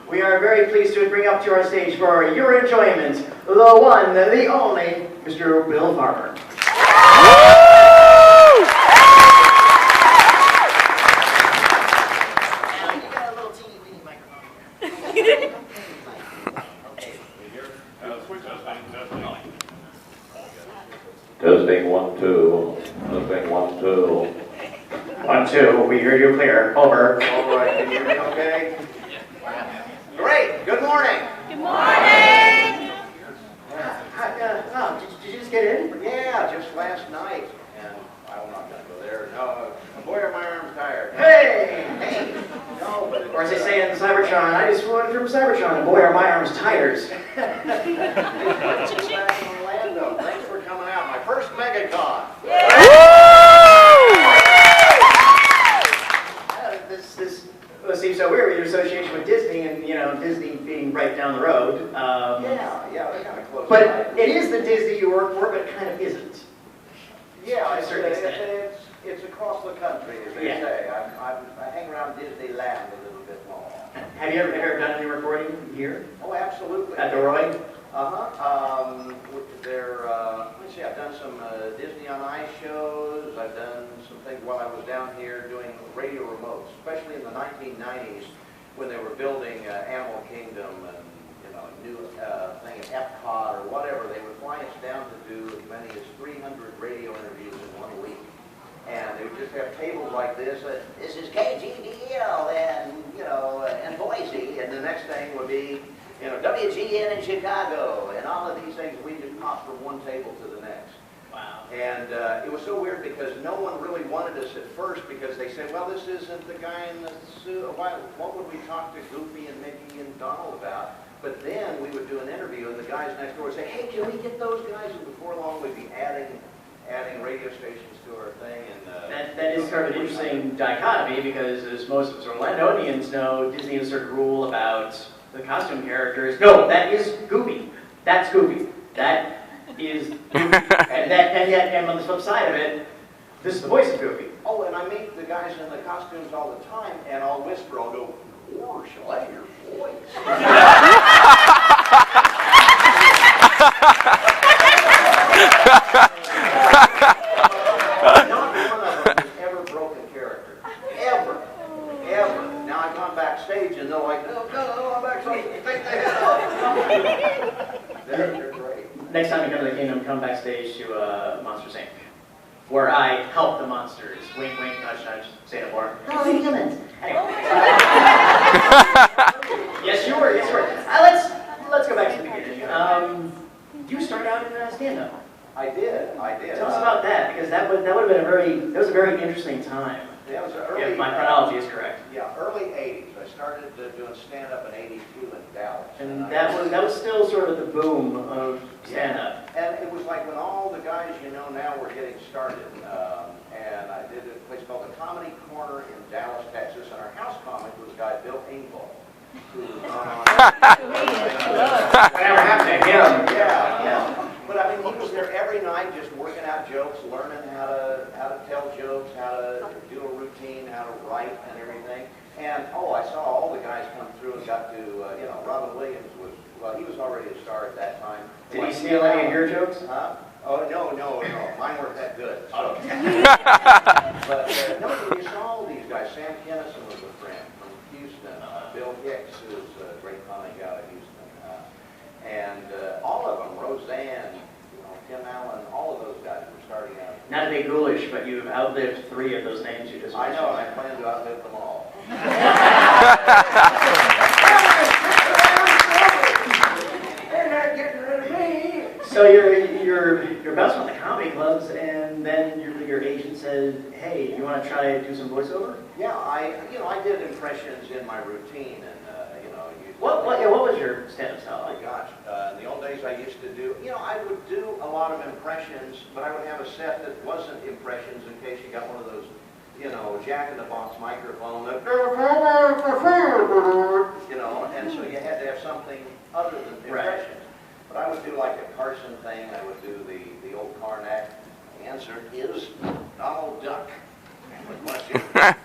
We are very pleased to bring up to our stage for your enjoyment, the one, the only, Mr. Bill Farmer. Testing 1 2. Testing 1 2. 1 2. We hear you clear. Over. All right. Can you hear me okay? Great. Good morning. Good morning. Did you just get in? Yeah, just last night, and I'm not going to go there. No, boy, are my arms tired. Hey! Hey. No, but Or as they say in Cybertron, I just flew in from Cybertron, and boy, are my arms tired. back in Orlando. Thanks for coming out. My first Megacon. This seems so weird with your association with Disney, and Disney being right down the road. Yeah, they're kind of close. But it is the Disney you work for, but it kind of isn't. Yeah, to a certain extent. it's across the country, as they Yeah. say. I hang around Disneyland a little bit more. Have you ever done any recording here Oh, absolutely. at the Roy? Let's see, I've done some Disney on Ice shows. I've done some things while I was down here doing radio remotes, especially in the 1990s when they were building Animal Kingdom and, new thing at Epcot or whatever. They would fly us down to do as many as 300 radio interviews in 1 week. And they would just have tables like this. This is KGDL and Boise. And the next thing would be, WGN in Chicago. And all of these things, we just popped from one table to the next. Wow. And it was so weird because no one really wanted us at first because they said, well, this isn't the guy in the suit. What would we talk to Goofy and Mickey and Donald about? But then we would do an interview and the guys next door would say, hey, can we get those guys? And before long we'd be adding radio stations to our thing. And That is sort of an interesting dichotomy because, as most of us Orlandonians know, Disney has a certain rule about the costume characters. No, that is Goofy. That's Goofy. That is Goofy. and on the flip side of it, this is the voice of Goofy. Oh, and I meet the guys in the costumes all the time, and I'll whisper, I'll go, or shall I hear voice? Not one of them has ever broken character. Ever. Now I've gone backstage and they're like, no, I'm backstage. Take the head off. They're great. Next time you come to the Kingdom, come backstage to Monsters Inc., where I help the monsters. Wink, wink, nudge, nudge. Say no more. No, they're humans. Anyway. Yes, you were. Let's go back to the beginning. You started out in stand-up. I did. Tell us about that, because that would have been a very interesting time. That was early. If my chronology is correct. Yeah, early '80s. I started doing stand-up in '82 in Dallas. And that was still sort of the boom of stand-up. And it was like when all the guys now were getting started. And I did a place called the Comedy Corner in Dallas, Texas. And our house comic was a guy, Bill Engvall, who was on. Whatever happened to him? Yeah. But I mean, he was there every night just working out jokes, learning how to tell jokes, how to do a routine, how to write and everything. And I saw all the guys come through and got to, Robin Williams he was already a star at that time. Did he steal any of your jokes? Huh? Oh, no. Mine weren't that good. So. But you saw all these guys. Sam Kinison was a friend from Houston. Bill Hicks, who's a great comic out of Houston. And all of them, Roseanne, Tim Allen, all of those guys were starting out. Not to be ghoulish, but you've outlived 3 of those names you just I mentioned. know, and I plan to outlive them all. They're not getting rid of me. So you're bouncing with the comedy clubs, and then your agent said, "Hey, you want to try to do some voiceover?" Yeah, I did impressions in my routine, and What was your stand-up style Oh like? my gosh, in the old days I used to do, I would do a lot of impressions, but I would have a set that wasn't impressions in case you got one of those, jack-in-the-box microphone that, and so you had to have something other than impressions. Right. But I would do like a Carson thing, I would do the old Karnak. The answer is Donald Duck. The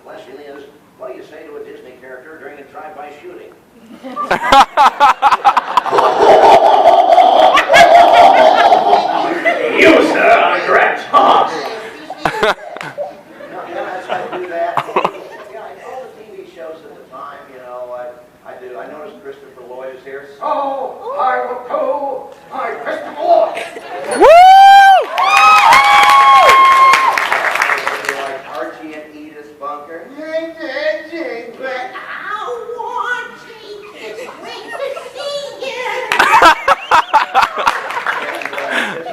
question is, what do you say to a Disney character during a drive-by nice shooting. You, sir, are correct. No, yeah, that's how I do that. Yeah, I all the TV shows at the time, you know, I do. I noticed Christopher Lloyd is here. So, I will go, I'm Christopher Lloyd. Like Archie and Edith Bunker. I want you. It's great to see you. And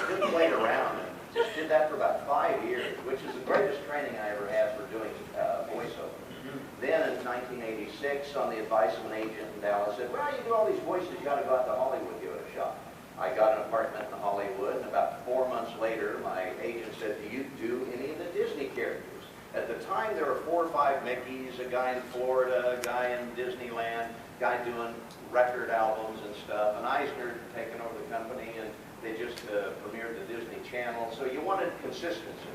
just played around and just did that for about 5 years, which is the greatest training I ever had for doing voiceover. Then in 1986, on the advice of an agent in Dallas, said, well, you do all these voices, you got to go out to Hollywood, give it a shot. I got an apartment in Hollywood, and about 4 months later, my agent said, do you do any of the Disney characters? At the time, there were 4 or 5 Mickeys, a guy in Florida, a guy in Disneyland, a guy doing record albums and stuff, and Eisner had taken over the company, and they just premiered the Disney Channel, so you wanted consistency.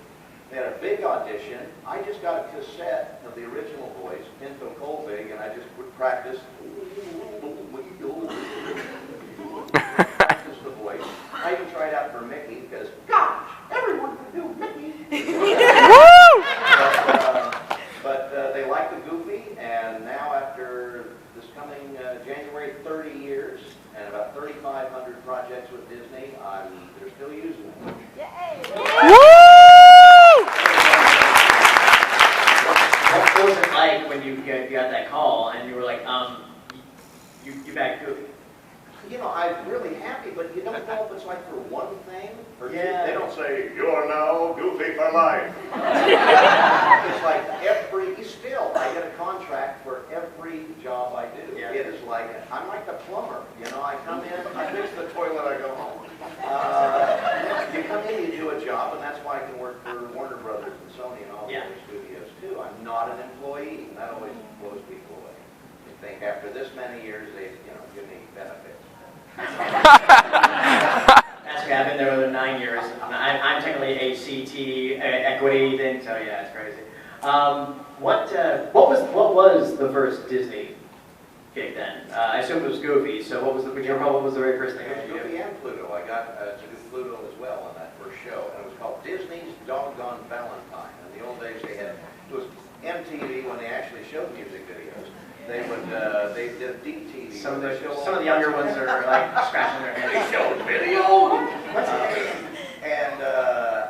They had a big audition. I just got a cassette of the original voice, Pinto Colvig, and I just would practice. Practice the voice. I even tried out for Mickey because, gosh, everyone can do Mickey. But they liked the Goofy, and now after this coming January, 30 years and about 3,500 projects with Disney, they're still using it. What was it like when you got that call and you were like, you back Goofy? You know, I'm really happy, but you don't know if it's like for one thing or two. Yeah. They don't say, you're now Goofy for life. It's like still, I get a contract for every job I do. Yeah. It is like, I'm like the plumber. You know, I come in, I fix the toilet, I go home. You come in, you do a job, and that's why I can work for Warner Brothers and Sony and all the other studios too. I'm not an employee, and that always blows people away. They think after this many years, they, give me benefits. That's okay, I've been there over 9 years. I'm technically a CT equity thing, so yeah, it's crazy. What was the first Disney gig then? I assume it was Goofy. So what was the very first thing? It was Goofy and Pluto. I got to do Pluto as well on that first show, and it was called Disney's Doggone Valentine. In the old days, it was MTV when they actually showed music videos. They did deep TV. Some of the younger ones are like scratching their heads. They showed video. And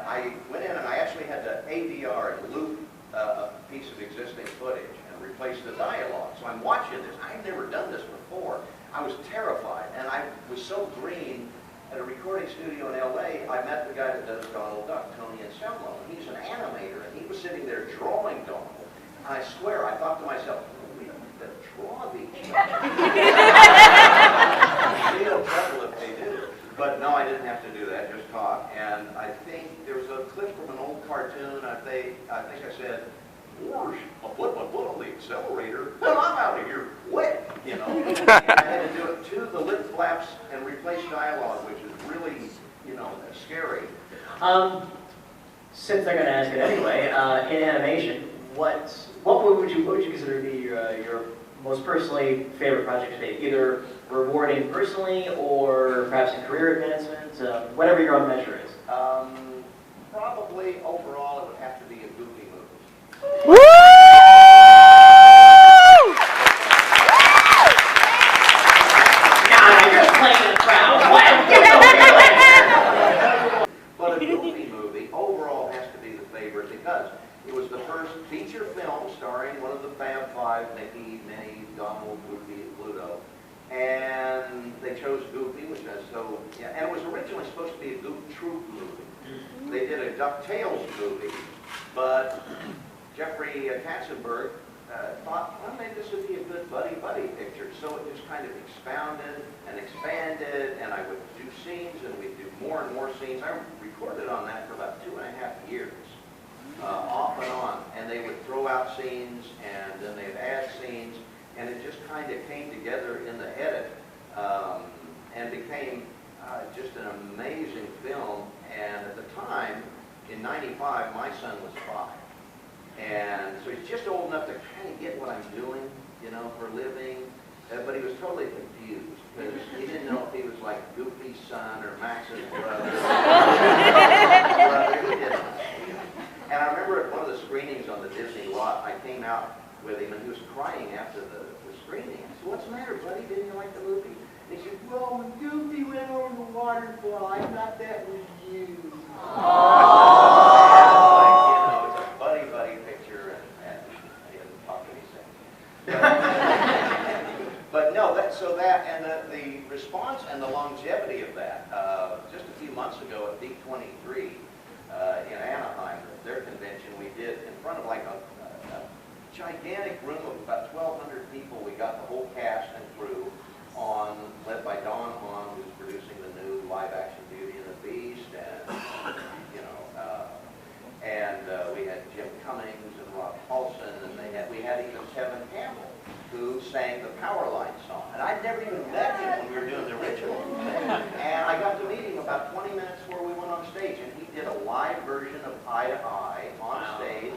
I went in and I actually had to ADR and loop a piece of existing footage and replace the dialogue. So I'm watching this. I've never done this before. I was terrified, and I was so green. At a recording studio in LA, I met the guy that does Donald Duck, Tony Anselmo, and he's an animator, and he was sitting there drawing Donald. And I swear, I thought to myself, we don't need to draw these guys. Real trouble if they do. But no, I didn't have to do that, just talk. And I think there was a clip from an old cartoon. I think I said, "Whoosh, I'll put my foot on the accelerator, and I'm out of here quick." I had to do it to the lip flaps and replace dialogue, which is really, scary. Since they're going to ask it anyway, in animation, what would you consider to be your most personally favorite project to date? Either rewarding personally or perhaps in career advancement, whatever your own measure is. Probably overall, it would have to be a Goofy movie. Woo! You're playing the crowd. But a Goofy movie overall has to be the favorite because it was the first feature film starring one of the Fab Five, Mickey, Minnie, Donald, Goofy, and Pluto. And they chose Goofy, which is so, and it was originally supposed to be a Goof Troop movie. They did a DuckTales movie, but Jeffrey Katzenberg thought, well, maybe this would be a good buddy-buddy picture. So it just kind of expounded and expanded, and I would do scenes, and we'd do more and more scenes. I recorded on that for about 2.5 years, off and on. And they would throw out scenes, and then they'd add scenes, and it just kind of came together in the edit and became just an amazing film. And at the time, in '95, my son was 5. And so he's just old enough to kind of get what I'm doing. you know, for a living. But he was totally confused because he didn't know if he was like Goofy's son or Max's brother. He didn't know. And I remember at one of the screenings on the Disney lot, I came out with him and he was crying after the screening. I said, "What's the matter, buddy? Didn't you like the movie?" And he said, "Well, when Goofy went over the waterfall, I thought that was you." It's a buddy picture, and he didn't talk anything. But no, and the response and the longevity of that. Just a few months ago at D23 in Anaheim, their convention, we did in front of like a gigantic room of about 1,200 people. We got the whole cast and crew led by Don Hahn, who's producing the new live-action Beauty and the Beast, and we had Jim Cummings and Rob Paulson, and we had even Kevin Campbell, who sang the Powerline song. And I'd never even met him when we were doing the original. And I got to meet him about 20 minutes before we went on stage, and he did a live version of Eye to Eye on stage.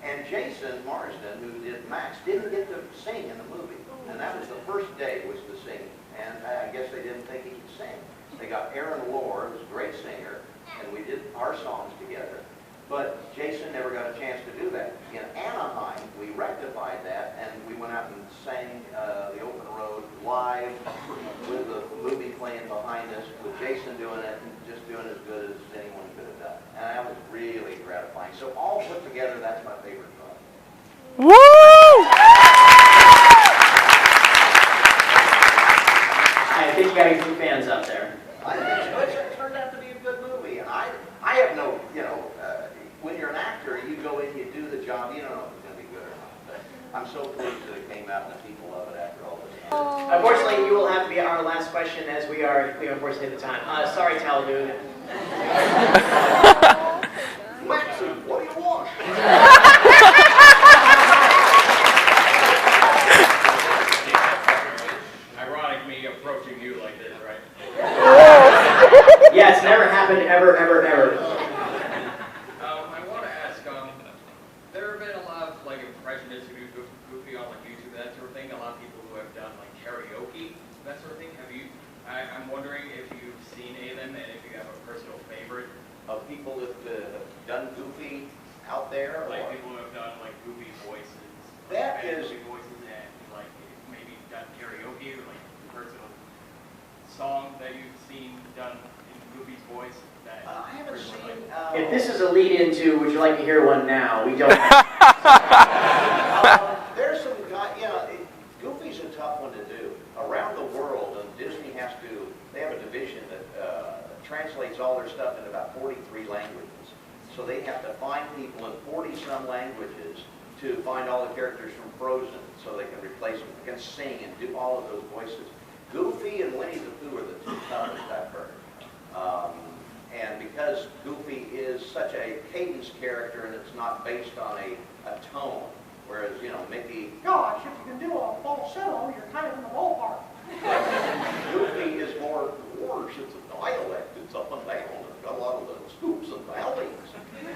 And Jason Marsden, who did Max, didn't get to sing in the movie. And that was the first day, was the singing. And I guess they didn't think he could sing. They got Aaron Lohr, who's a great singer, and we did our songs together. But Jason never got a chance to do that. In Anaheim, we rectified that, and we went out and sang the open road live with the movie playing behind us, with Jason doing it, and just doing as good as anyone could have done. And that was really gratifying. So all put together, that's my favorite film. Woo! I think you got your two fans out there. I think it turned out to be a good movie. And I have no, when you're an actor, you go in, you do the job, you don't know if it's going to be good or not. But I'm so pleased that it came out and the people love it after all this time. Unfortunately, you will have to be our last question as we unfortunately hit the time. Sorry, Taladoon. Maxie, what do you want? Ironic me approaching you like this, right? Yeah, it's never happened ever, ever, ever. I want to ask, there have been a lot of like impressionists who do Goofy on like YouTube, that sort of thing. A lot of people who have done like karaoke, that sort of thing. I'm wondering if you've seen any of them and if you have a personal favorite. Of people that have done Goofy out there? Like or? people who have done like Goofy voices. That and is- Goofy voices and like maybe done karaoke or like personal song that you've seen done in Goofy's voice. That I haven't personally seen... like. If this is a lead into, would you like to hear one now? We don't. There's some guy, Goofy's a tough one to do. Around the world, and Disney they have a division that translates all their stuff in about 43 languages. So they have to find people in 40-some languages to find all the characters from Frozen so they can replace them. They can sing and do all of those voices. Goofy and Winnie the Pooh are the two toughest I've heard. And because Goofy is such a cadence character and it's not based on a tone, whereas, Mickey, Gosh, if you can do a falsetto, you're kind of in the ballpark. Goofy is more worse. It's a dialect. It's up and down. It's got a lot of little scoops and valleys.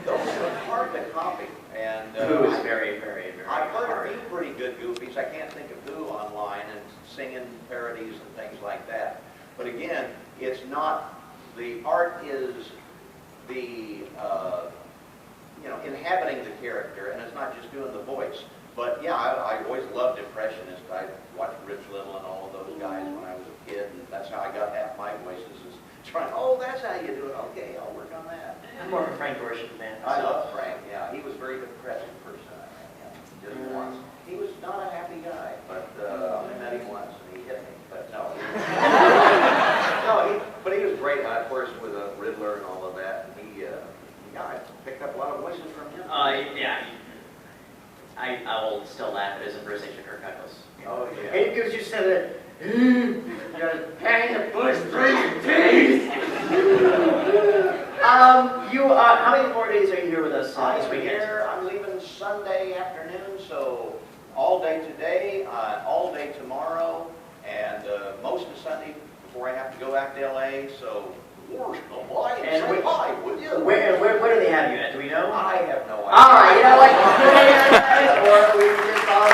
Those are hard to copy. And Pooh is very, very, very I've heard hard. a few pretty good Goofies. I can't think of who online and singing parodies and things like that. But again, it's not, the art is the, inhabiting the character, and it's not just doing the voice. But yeah, I always loved impressionists. I watched Rich Little and all of those guys when I was a kid, and that's how I got half my voices, is trying, that's how you do it. Okay, I'll work on that. I'm more of a Frank Ocean fan. I love Frank, yeah. He was a very depressing person, just once. He was not a happy guy, but I met him once and he hit me, but no. But he was great, of course, with Riddler and all of that. And I picked up a lot of voices from him. Yeah. I will still laugh at his impersonation of Kirk Douglas. Oh, yeah. He gives you said that, just hang the bush through your teeth. How many more days are you here with us this weekend? I'm leaving Sunday afternoon, so all day today, all day tomorrow, and most of Sunday before I have to go back to LA. So, Wars, come by and say hi, would you? Where do they have you at? Do we know? I have no idea. All right, you know what? Or we just all right.